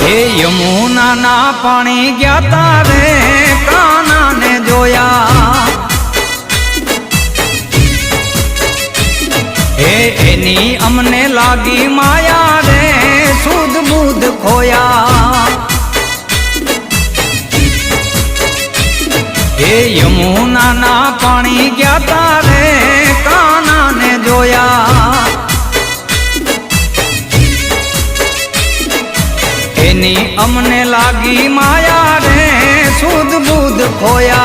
हे यमुना ना पानी गया तारे काना ने जोया हे एनी अमने लागी माया रे सुध बुध खोया हे यमुना ना पानी गया तारे काना ने जोया एनी अमने लागी माया रे सुध बुध खोया।